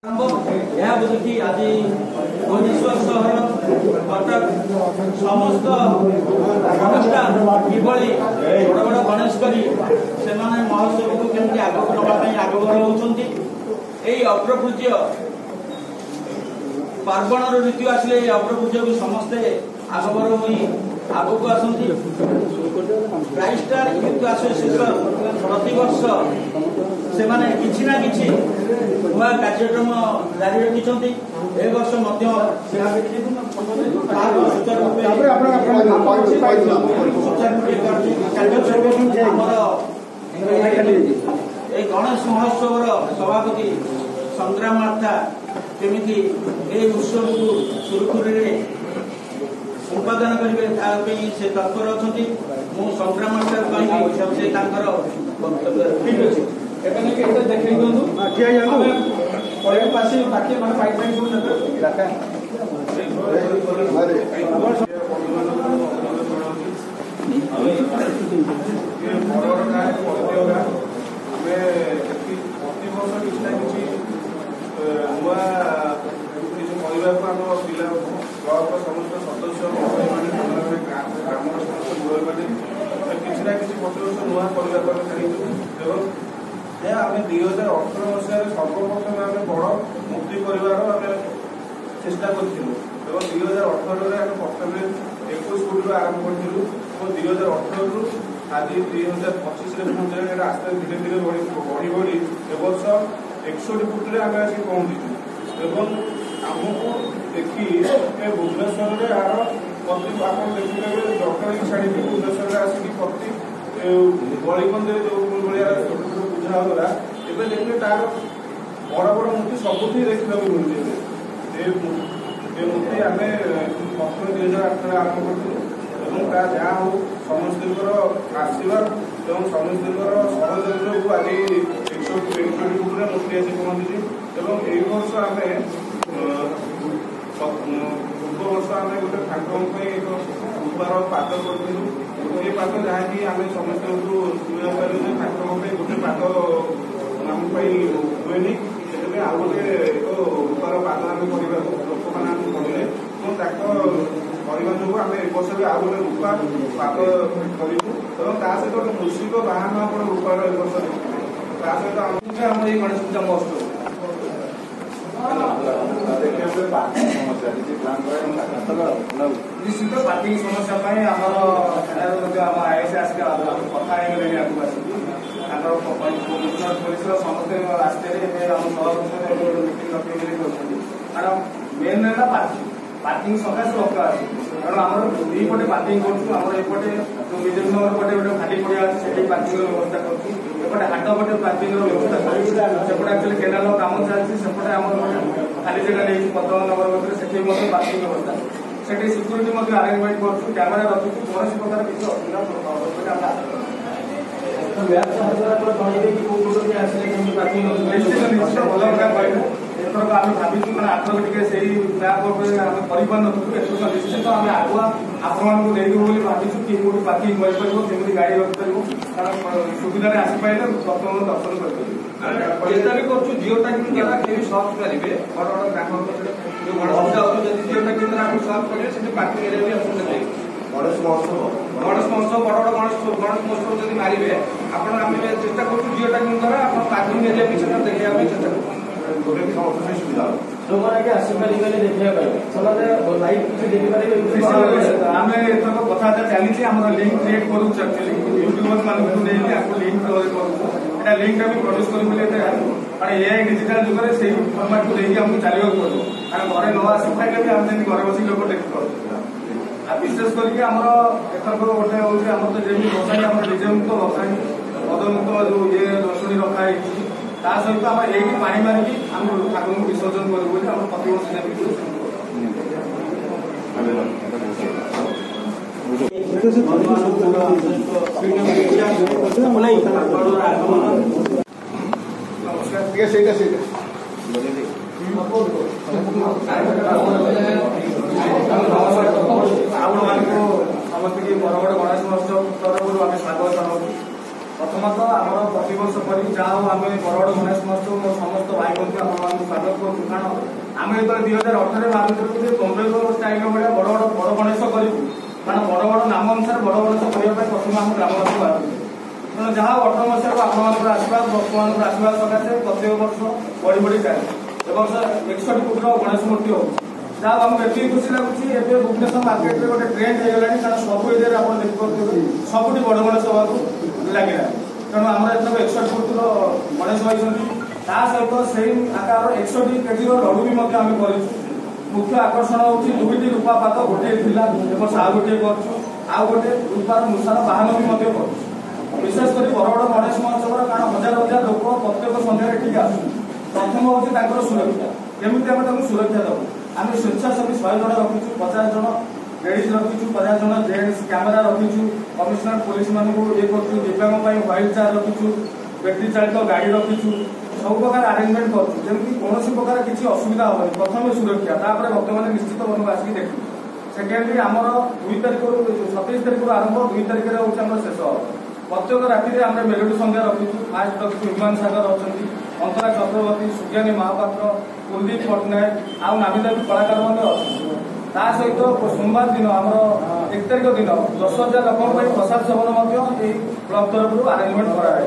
यहाँ देखि आज भुवनेश्वर सहर कटक समस्त अनुष्ठान किभली बड़ बड़ गणेश करी से महोत्सव को केमती आगक नापी आगभर होती अग्रपूज्य पार्वण ऋतु आसिले अग्रपूज्य को समस्ते आगभर हो आगक आसती ब्राइट स्टार यूथ एसोसिएशन प्रतिवर्ष से किसी ना कि नुआ कार्यक्रम जारी रखिंट ए वर्ष गणेश महोत्सव सभापति संग्राम मार्था केमिति ए उत्सव को सुरखुरी संपादन करेंगे से तत्पर अच्छा मु संग्राम मार्था कहि से वक्तव्य ठीक अच्छे देखी बाकी समस्त सदस्य किसी ना किसी प्रतिवर्ष नुआ आम 2018 मसीह सर्वप्रथम आम बड़ मुक्ति कर चेष्टा करूँ 2018 आम प्रथम 21 कोटी आरंभ करूँ और 2018 रु आज 2025 पहुंचे आस्ते धीरे धीरे बढ़ी बढ़ी ए वर्ष 61 कोटी आम आस पहुंचीचु आमको देखी भुवनेश्वर यार प्रति आप देखिए डॉक्टर छाड़ी भुवनेश्वर आसिक प्रति गलीकंदे जो भाया छोट छोट पूजा होगा एवं देखिए तार बड़ बड़ मूर्ति सबुठ देखा मिलूँ मूर्ति आम प्रथम 2008 आरंभ करूँ जहाँ हो समस्त आशीर्वाद और समस्त सहयोग को आज 161 कोटी मूर्ति आसी पहुंची ए वर्ष आम पूर्व वर्ष आम गोटे ठाकुर एक रूपार पाद करूँ ये पाद जहाँकि आम समस्त शुणु ठाकुर गोटे पाद आम हुए से आउ गोटे एक रूपार पाद आम करने लोक मैंने पढ़ले करने जो आम ए वर्ष भी आउ गोटे रूपा पाद करूँ सहित गोटे मूषिक बाहन आप रूपार ए वर्ष सहित आम ये गणेश पूजा महोत्सव निश्चित पार्किंग समस्या आम आईएस आसिक कथा पुलिस समस्त रास्ते मीटिंग रखिए मेन है पार्किंग सकाश दरकार कारण आम दुईपटे पार्किंग करपटे जो विजय नगर पटे गोटे खाली पड़ा अच्छे से पार्किंग व्यवस्था करपटे हाट पटे पार्किंग व्यवस्था करपटे एक्चुअली केनाल काम चलती सेपटे आम खाली जगह नहीं पद्म नगर मध्य से पार्किंग व्यवस्था से सिक्यूरीटी आरेंजमेंट करूँ कैमेरा रखुँ कौन प्रकार किसी असुविधा निश्चित भल क्या कहूँ एथरक आम भाविचु मैंने आथरक टे से मैप एथरक निश्चित आम आगुआ आपण नहीं भाविचु कि कौट पार्किंग करमी गाड़ी रखिपर कारण सुविधा आसपारे प्रथम दर्शन कर चेष्टा भी करूँ जिओ टैगिंग द्वारा केमी सर्च करेंगे बड़ बड़ ग्राम जो गणेश पूजा होती जिओ टैगिंग द्वारा आप सर्च करेंगे से पार्किंग एरिया भी असुविधा गणेश महोत्सव बड़ बड़ गणेश महोत्सव जब मारे आप चेष्टा करूँ जिओ टैगिंग द्वारा आप पार्किंग एरिया भी देखा चेष्टा करूँ जो मैंने आसपारे देखा आम एथर कथबार्ता चली आम लिंक क्रिएट करूँ एक्चुअली यूट्यूबर मानक लिंक करूँ लिंक भी प्रड्यूस करें कारण ए डिजिटाल जुगे से फर्माट को लेकिन आमको चलने पड़ो कारण घर न आसी पाइले भी आम घर बस लोक देखिए विशेष करके एथरक गोटे हूँ आम तो जमी बसाई आम डीजे मुक्त बसाई मदमुक्त जो ये दर्शनी रखाई सहित आम यही पानी मारिकी आम ठाकुर को विसर्जन करूँ आम प्रतिवर्ष समस्त बड़ बड़ गणेश महोत्सव तरफ आम स्वागत जनाऊँ प्रथमतः आम प्रतिवर्ष पर जहाँ आम बरगढ़ गणेश महोत्सव मो समस्त भाई बंधु आप स्वागत करूँ कारण आम जो 2018 भाविलु बम्बे स्टाइल भाया बड़ गणेश करूँ कारण बड़ नाम अनुसार बड़ गणेश करने प्रथम आम ग्रामवासी भाविलु तेणु जहाँ 18 मसीह आपंकर आशीर्वाद भक्तमान आशीर्वाद सकाशे प्रत्येक वर्ष बढ़ी बढ़ी जाए वर्ष 61 फुट्र गणेश मूर्ति हो जहाँ आमको एति खुशी लगुच ए भुवनेश्वर मार्केट में गोटे ट्रेंड हो गला कारण सब एरिया आप देखिए सबुठ बड़ गणेश हवा लगे तेणु आम एथर 61 फुट्र गणेश होती सहित से आकार 61 केजी लडू भी आम कर मुख्य आकर्षण हूँ दुईटी रूपा पात गोटे वर्ष आउ गोटे कर गोटे रूपार मूषार बाहन भी कर विशेष कर बरगढ़ गणेश महोत्सव कारण हजार हजार लोक प्रत्येक सन्धार ठीक आस प्रथम हूँ सुरक्षा केमी आम सुरक्षा देव आम स्वेच्छासेवी 100 जन रखीचु 50 जन लेडीज रखीचु 50 जन जेन्ट्स कैमेरा रखीचु कमिशनर पुलिस मान ये करूँ दिव्यांग व्हाइट चार रखीचु बैटेरी चालित गाड़ी रखीचु सब प्रकार आरेंजमेंट करूँ जमी कौन प्रकार किसी असुविधा हेनी प्रथम सुरक्षा तापर भक्त मैंने निश्चित मन आसिक देखिए सेकेंडली आमर 2 तारिख 27 तारिख आरंभ 2 तारिख हूँ शेष प्रत्येक राति आम मेलोडी संध्या रखीचु फास्ट रखीचु हिमान सागर अच्छा अंतरा चक्रवर्ती सुज्ञानी महापात्र कुलदीप पट्टनायक आउ नामी दामी कलाकार मैंने अच्छा सहित सोमवार दिन आम 1 तारिख दिन 10,000 लोक प्रसाद सेवन ब्लक तरफ आरेंजमेंट कराए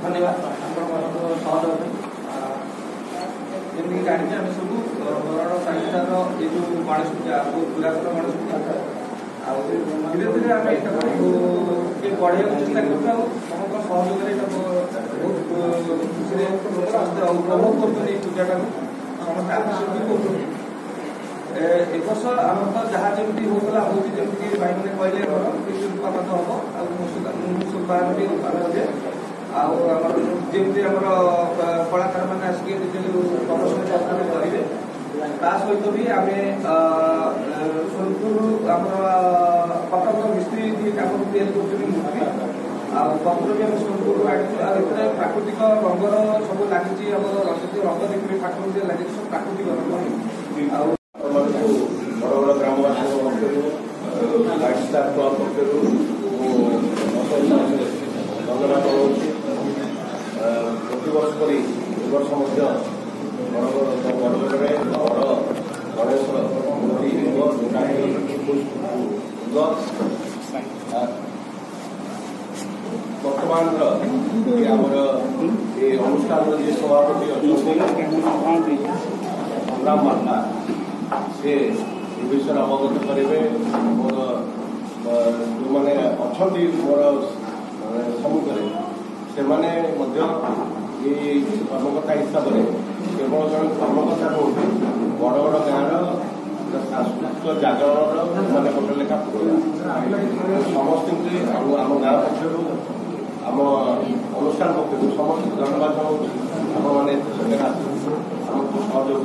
धन्यवाद जमी जानी आम सब बरगढ़ साइडार ये जो गणेश पूजा बहुत पुरातन गणेश पूजा धीरे धीरे आम ये बढ़ाई चेष्टा करूँ समस्त सहयोग बहुत खुशी समस्त उपभोग कर पूजा समस्त आकर्षित भी कर वर्ष आम तो जहाँ जमी होगा मुझे जमी भाई मैंने कहले रूपापात हम सुबार भी रूपापात आमर कलाकार मैंने आसिक प्रदर्शन करेंगे सहित भी आम सोनपुर आम कटक मिस्त्री काम तैयारी मूर्ति आपुर भी आम सोनपुर आनी प्राकृतिक रंगर सब लगी रंग देखिए ठाकुर लगे सब प्राकृतिक रंग बरगढ़ ग्रामवासी लाइट स्टार क्लब वंदना कर प्रतिवर्ष पर वर्ष बरगढ़ बड़ गणेश मूर्ति बर्तमान आमर ये अनुष्ठान जी सभापति अच्छा संग्राम मार्मा से विषय अवगत करेंगे मोर जो मैंने अच्छा मोर सम्मुखें से ये कर्मकर्ता हिसाब से केवल जन कर्मकर्ता नुहति बड़ बड़ गाँव सांस्कृतिक जागरण मैंने गोटे लेखा समस्त आम गाँव पक्ष आम अनुष्ठान पक्ष समस्त धन्यवाद आम मैंने आमको सहयोग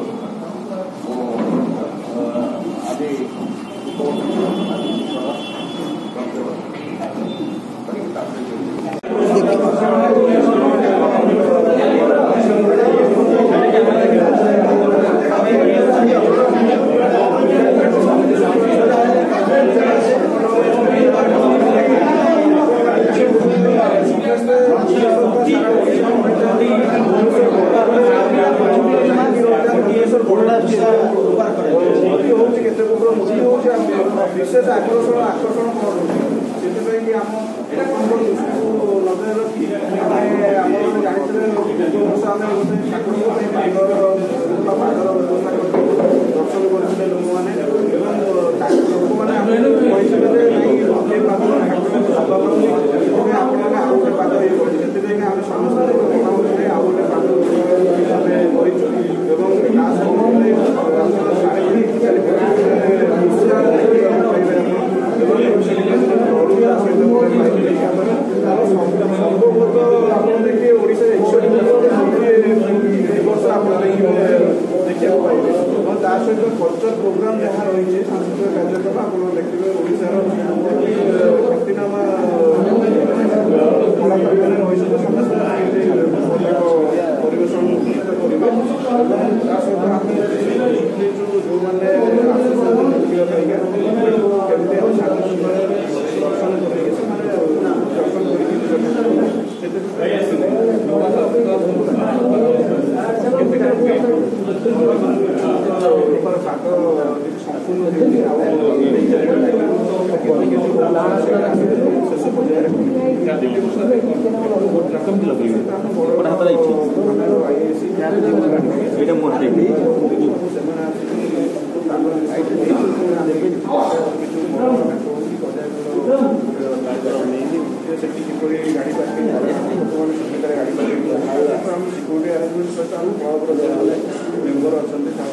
विशेष आकर्षण से आम नजर रखी जानते वर्ष आम गोटे ठाकुर पादर व्यवस्था कर दर्शन करते लोक मैंने लोक मैंने आप आउ गोटे पाद ये आम समस्त आउ गोटे सहित कल्चर प्रोग्राम जहाँ रही है सांस्कृतिक कार्यक्रम आप देखिए ओडार ख्यातिनामा कलाकार मैंने रही समस्त ତା ସହିତ ଆମେ ଯେଉଁମାନେ ଆସୁଛନ୍ତି ନୃତ୍ୟ ପାଇଁକା କେମିତି ଆମେ ଶାନ୍ତିଶୃଙ୍ଖଳାରେ ଦର୍ଶନ କରିକି ସେମାନେ ଦର୍ଶନ କରିକି ପାଗ ସମ୍ପୂର୍ଣ୍ଣ ହେଇକି ଆଉ ଶେଷ ପର୍ଯ୍ୟାୟରେ ସେଠି କିପରି ଗାଡ଼ି ପାର୍କିଂ ଲୋକମାନେ ସୁବିଧାରେ ଗାଡ଼ି ପାର୍କିଂ ଆମେ ସିକ୍ୟୁରିଟି ଆରେଞ୍ଜମେଣ୍ଟ ସହିତ ଆମେ କ୍ଲବ୍ର ଯେଉଁମାନେ ମେମ୍ବର ଅଛନ୍ତି ସାନ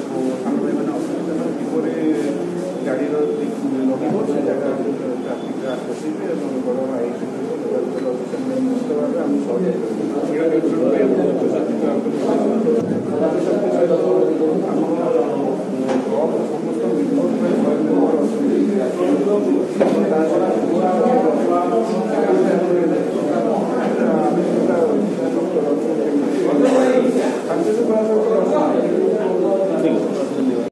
ଭାଇମାନେ ଅଛନ୍ତି ସେମାନେ କିପରି ଗାଡ଼ିର ରହିବ ସେ ଜାଗା ଟ୍ରାଫିକ୍ ବସିବେ ଏବଂ ବଡ଼ ଆଇସି ସେମାନେ ନିଶ୍ଚିତ ଭାବେ ଆମେ ସହଯୋଗ ଆମ ସମସ୍ତ ମେମ୍ବର ଅଛନ୍ତି ତା